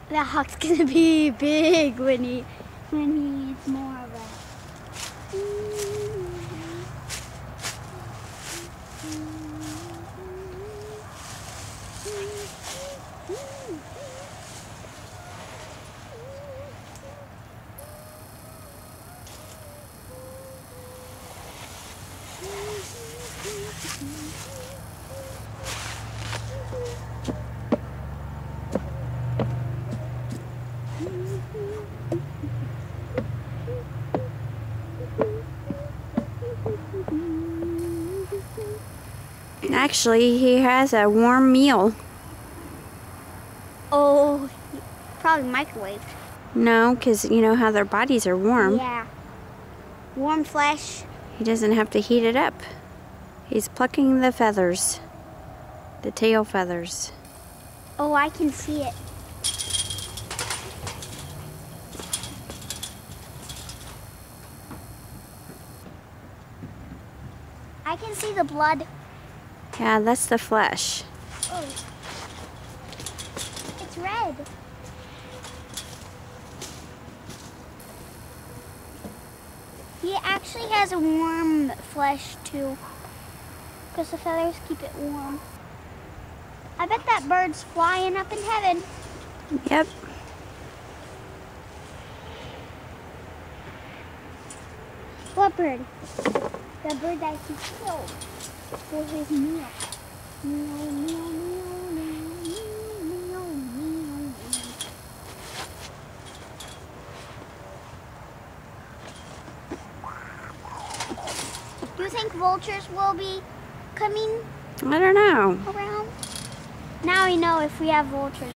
That hawk's gonna be big when he eats more of it. Actually, he has a warm meal. Oh, probably microwaved. No, because you know how their bodies are warm. Yeah. Warm flesh. He doesn't have to heat it up. He's plucking the feathers, the tail feathers. Oh, I can see it. I can see the blood. Yeah, that's the flesh. Oh, it's red. He actually has a warm flesh too, because the feathers keep it warm. I bet that bird's flying up in heaven. Yep. What bird? The bird that he killed for his meal. Meow, meow, meow, meow, meow, meow, meow. Do you think vultures will be coming I don't know. around? Now we know if we have vultures.